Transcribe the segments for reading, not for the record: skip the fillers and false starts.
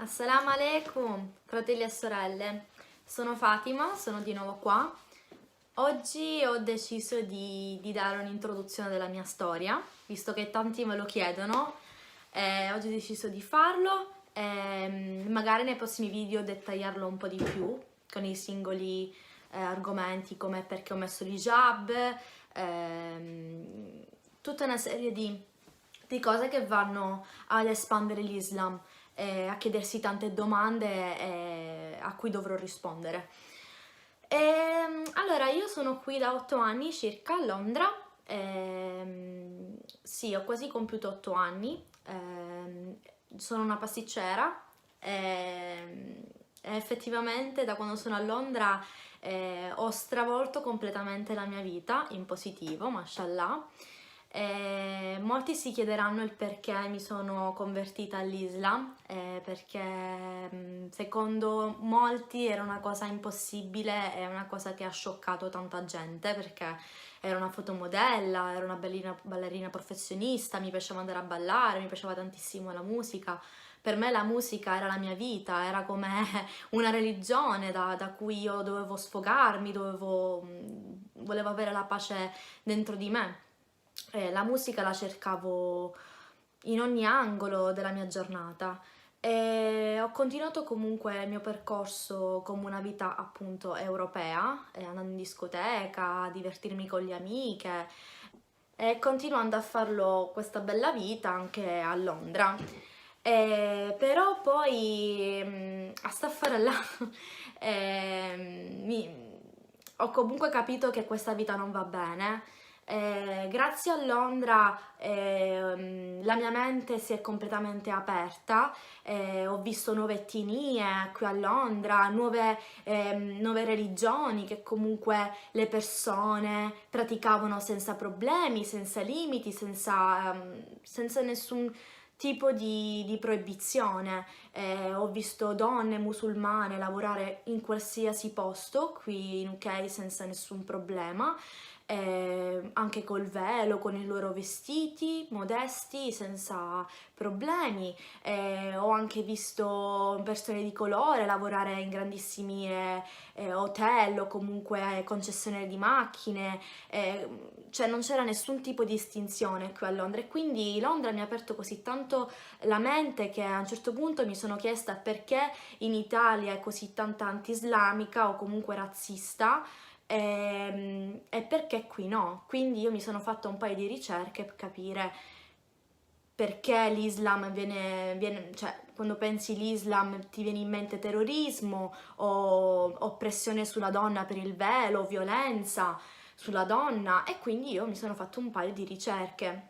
Assalamu alaikum, fratelli e sorelle. Sono Fatima, sono di nuovo qua. Oggi ho deciso di dare un'introduzione della mia storia, visto che tanti me lo chiedono. Oggi ho deciso di farlo e magari nei prossimi video dettagliarlo un po' di più con i singoli argomenti come perché ho messo l'hijab, tutta una serie di cose che vanno ad espandere l'Islam, a chiedersi tante domande a cui dovrò rispondere. Allora, io sono qui da 8 anni circa a Londra. Sì, ho quasi compiuto 8 anni. Sono una pasticcera e effettivamente da quando sono a Londra ho stravolto completamente la mia vita in positivo, mashallah. Molti si chiederanno il perché mi sono convertita all'Islam, perché secondo molti era una cosa impossibile, è una cosa che ha scioccato tanta gente, perché ero una fotomodella, ero una ballerina professionista, mi piaceva andare a ballare, mi piaceva tantissimo la musica. Per me la musica era la mia vita, era come una religione da cui io dovevo sfogarmi, volevo avere la pace dentro di me. La musica la cercavo in ogni angolo della mia giornata e ho continuato comunque il mio percorso come una vita appunto europea, andando in discoteca, a divertirmi con le amiche e continuando a farlo questa bella vita anche a Londra. Però poi a sta a fare là ho comunque capito che questa vita non va bene. Grazie a Londra la mia mente si è completamente aperta, ho visto nuove etnie qui a Londra, nuove religioni che comunque le persone praticavano senza problemi, senza limiti, senza nessun tipo di proibizione. Ho visto donne musulmane lavorare in qualsiasi posto qui in UK senza nessun problema, anche col velo, con i loro vestiti modesti, senza problemi. Ho anche visto persone di colore lavorare in grandissimi hotel o comunque concessionarie di macchine, cioè non c'era nessun tipo di distinzione qui a Londra e quindi Londra mi ha aperto così tanto la mente che a un certo punto mi sono chiesta perché in Italia è così tanta anti-islamica o comunque razzista e perché qui no. Quindi io mi sono fatta un paio di ricerche per capire perché l'Islam cioè quando pensi l'Islam ti viene in mente terrorismo o oppressione sulla donna per il velo, violenza sulla donna e quindi io mi sono fatto un paio di ricerche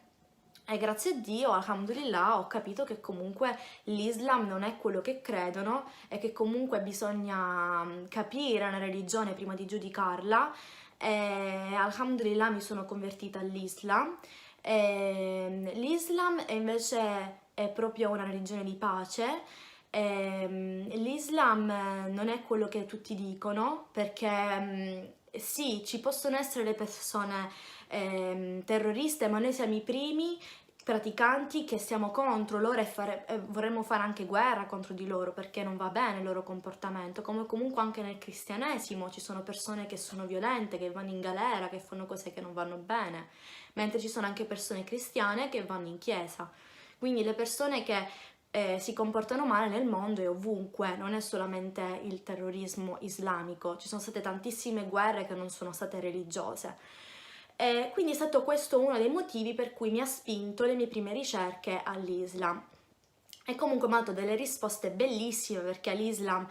e grazie a Dio, alhamdulillah, ho capito che comunque l'Islam non è quello che credono e che comunque bisogna capire una religione prima di giudicarla e alhamdulillah mi sono convertita all'Islam. L'Islam invece è proprio una religione di pace. L'Islam non è quello che tutti dicono perché sì, ci possono essere le persone terroriste, ma noi siamo i primi praticanti che siamo contro loro e vorremmo fare anche guerra contro di loro perché non va bene il loro comportamento, come comunque anche nel cristianesimo ci sono persone che sono violente, che vanno in galera, che fanno cose che non vanno bene, mentre ci sono anche persone cristiane che vanno in chiesa. Quindi le persone che si comportano male nel mondo e ovunque, non è solamente il terrorismo islamico, ci sono state tantissime guerre che non sono state religiose. Quindi è stato questo uno dei motivi per cui mi ha spinto le mie prime ricerche all'Islam. E comunque mi ha dato delle risposte bellissime perché l'Islam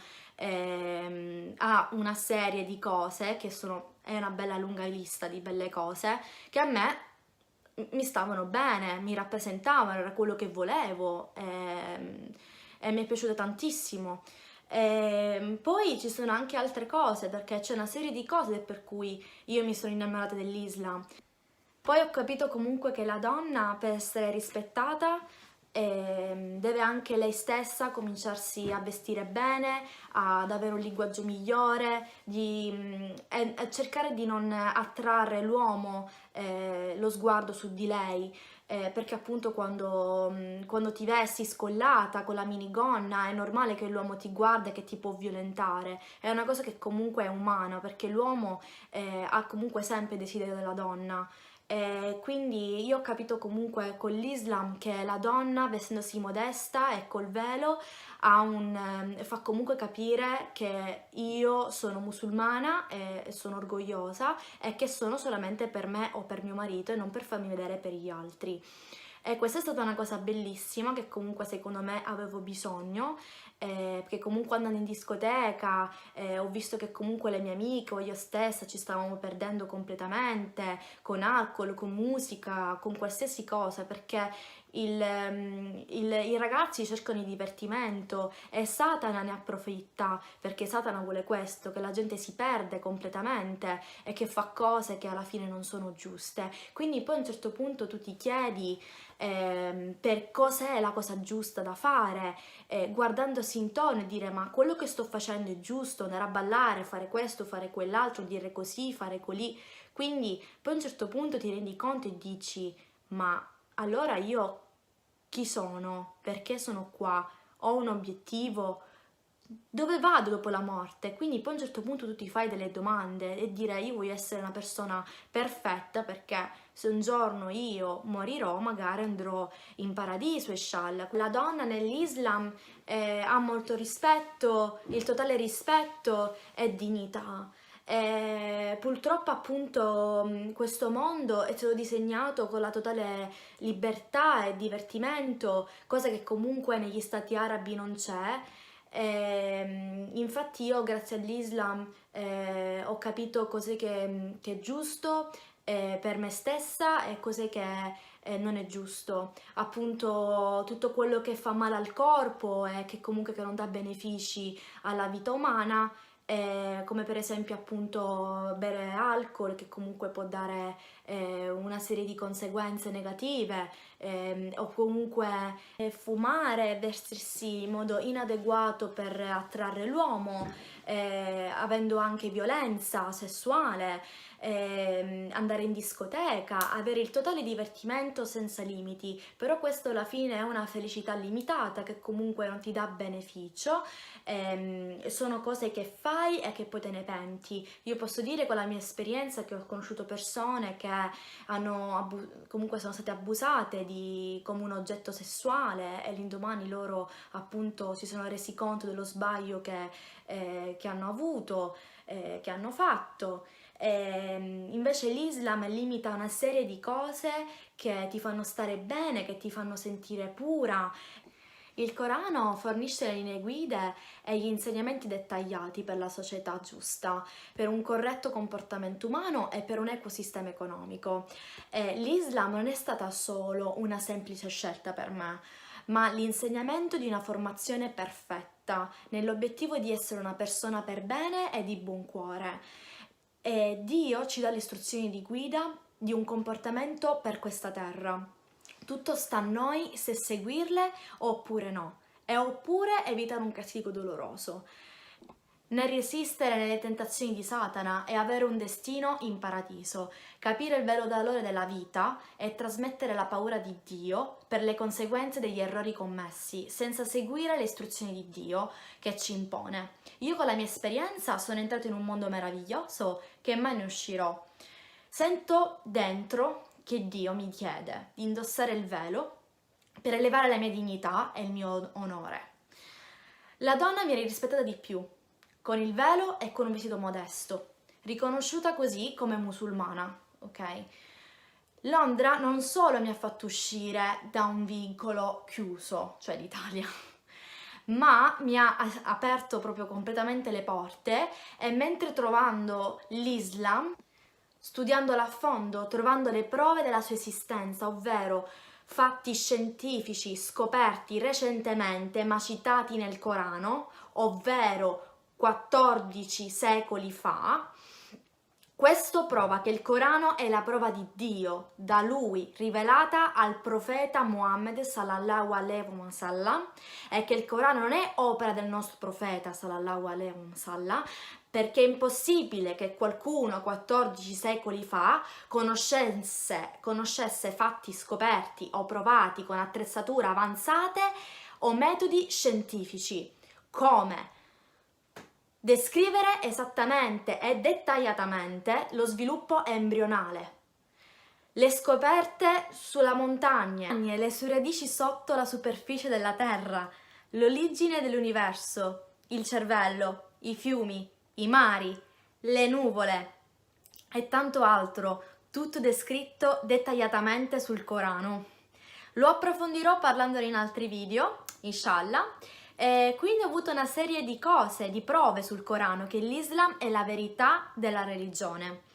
ha una serie di cose è una bella lunga lista di belle cose che a me mi stavano bene, mi rappresentavano, era quello che volevo e mi è piaciuto tantissimo. Poi ci sono anche altre cose perché c'è una serie di cose per cui io mi sono innamorata dell'Islam. Poi ho capito comunque che la donna per essere rispettata deve anche lei stessa cominciarsi a vestire bene, ad avere un linguaggio migliore, e cercare di non attrarre l'uomo, lo sguardo su di lei. perché appunto quando ti vesti scollata con la minigonna è normale che l'uomo ti guarda e che ti può violentare, è una cosa che comunque è umana, perché l'uomo ha comunque sempre il desiderio della donna. Quindi io ho capito comunque con l'Islam che la donna, vestendosi modesta e col velo, fa comunque capire che io sono musulmana e sono orgogliosa e che sono solamente per me o per mio marito e non per farmi vedere per gli altri. E questa è stata una cosa bellissima che comunque secondo me avevo bisogno, perché comunque andando in discoteca ho visto che comunque le mie amiche o io stessa ci stavamo perdendo completamente con alcol, con musica, con qualsiasi cosa, perché i ragazzi cercano il divertimento e Satana ne approfitta, perché Satana vuole questo, che la gente si perde completamente e che fa cose che alla fine non sono giuste. Quindi poi a un certo punto tu ti chiedi per cosa è la cosa giusta da fare, guardandosi intorno e dire ma quello che sto facendo è giusto, andare a ballare, fare questo, fare quell'altro, dire così, fare colì. Quindi poi a un certo punto ti rendi conto e dici ma allora io chi sono? Perché sono qua? Ho un obiettivo? Dove vado dopo la morte? Quindi poi a un certo punto tu ti fai delle domande e dire io voglio essere una persona perfetta perché se un giorno io morirò magari andrò in paradiso, inshallah. La donna nell'Islam ha molto rispetto, il totale rispetto e dignità. Purtroppo appunto questo mondo è stato disegnato con la totale libertà e divertimento, cosa che comunque negli stati arabi non c'è. Infatti io grazie all'Islam ho capito cos'è che è giusto per me stessa e cos'è che non è giusto. Appunto tutto quello che fa male al corpo e che comunque che non dà benefici alla vita umana, come per esempio appunto bere alcol che comunque può dare una serie di conseguenze negative, o comunque fumare, vestirsi in modo inadeguato per attrarre l'uomo, avendo anche violenza sessuale, andare in discoteca, avere il totale divertimento senza limiti, però questo alla fine è una felicità limitata che comunque non ti dà beneficio, sono cose che fai e che poi te ne penti. Io posso dire con la mia esperienza che ho conosciuto persone che comunque sono state abusate come un oggetto sessuale e l'indomani loro appunto si sono resi conto dello sbaglio che hanno avuto, che hanno fatto. Invece l'Islam limita una serie di cose che ti fanno stare bene, che ti fanno sentire pura. Il Corano fornisce le linee guida e gli insegnamenti dettagliati per la società giusta, per un corretto comportamento umano e per un ecosistema economico. L'Islam non è stata solo una semplice scelta per me, ma l'insegnamento di una formazione perfetta, nell'obiettivo di essere una persona per bene e di buon cuore. E Dio ci dà le istruzioni di guida di un comportamento per questa terra. Tutto sta a noi se seguirle oppure no, e oppure evitare un castigo doloroso. Né resistere nelle tentazioni di Satana e avere un destino in paradiso, capire il vero valore della vita e trasmettere la paura di Dio per le conseguenze degli errori commessi, senza seguire le istruzioni di Dio che ci impone. Io con la mia esperienza sono entrato in un mondo meraviglioso che mai ne uscirò. Sento dentro che Dio mi chiede di indossare il velo per elevare la mia dignità e il mio onore. La donna viene rispettata di più, con il velo e con un vestito modesto, riconosciuta così come musulmana, ok? Londra non solo mi ha fatto uscire da un vincolo chiuso, cioè l'Italia, ma mi ha aperto proprio completamente le porte e mentre trovando l'Islam, studiandolo a fondo, trovando le prove della sua esistenza, ovvero fatti scientifici scoperti recentemente ma citati nel Corano, ovvero 14 secoli fa, questo prova che il Corano è la prova di Dio, da lui rivelata al profeta Muhammad sallallahu alaihi wasallam, e che il Corano non è opera del nostro profeta sallallahu alaihi wasallam, perché è impossibile che qualcuno 14 secoli fa conoscesse fatti scoperti o provati con attrezzature avanzate o metodi scientifici, come descrivere esattamente e dettagliatamente lo sviluppo embrionale, le scoperte sulla montagna e le sue radici sotto la superficie della Terra, l'origine dell'universo, il cervello, i fiumi, i mari, le nuvole e tanto altro, tutto descritto dettagliatamente sul Corano. Lo approfondirò parlandone in altri video, inshallah. Quindi ho avuto una serie di cose, di prove sul Corano che l'Islam è la verità della religione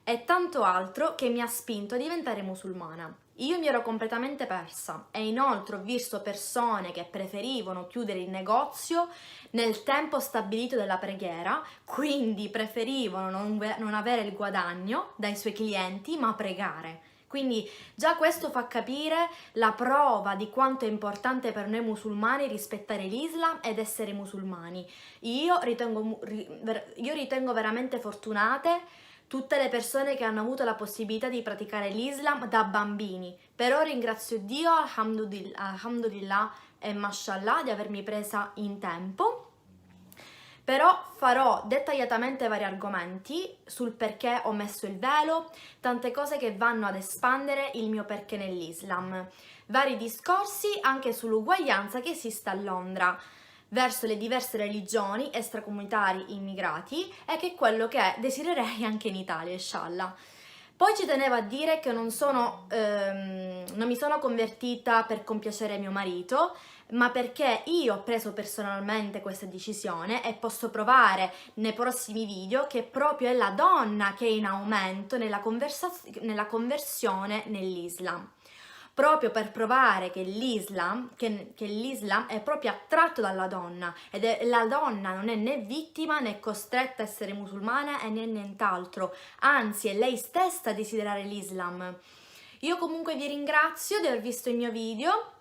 e tanto altro che mi ha spinto a diventare musulmana. Io mi ero completamente persa e inoltre ho visto persone che preferivano chiudere il negozio nel tempo stabilito della preghiera, quindi preferivano non avere il guadagno dai suoi clienti ma pregare. Quindi già questo fa capire la prova di quanto è importante per noi musulmani rispettare l'Islam ed essere musulmani. Io ritengo veramente fortunate tutte le persone che hanno avuto la possibilità di praticare l'Islam da bambini. Però ringrazio Dio, alhamdulillah e mashallah, di avermi presa in tempo. Però farò dettagliatamente vari argomenti sul perché ho messo il velo, tante cose che vanno ad espandere il mio perché nell'Islam, vari discorsi anche sull'uguaglianza che esiste a Londra verso le diverse religioni extracomunitari immigrati e che è quello che desidererei anche in Italia, inshallah. Poi ci tenevo a dire che non mi sono convertita per compiacere mio marito, ma perché io ho preso personalmente questa decisione e posso provare nei prossimi video che proprio è la donna che è in aumento nella conversione nell'Islam. Proprio per provare che l'Islam è proprio attratto dalla donna ed la donna non è né vittima né costretta a essere musulmana e né nient'altro, anzi è lei stessa a desiderare l'Islam. Io comunque vi ringrazio di aver visto il mio video.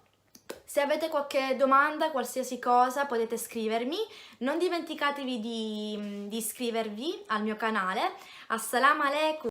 Se avete qualche domanda, qualsiasi cosa, potete scrivermi. Non dimenticatevi di iscrivervi al mio canale. Assalamu alaikum.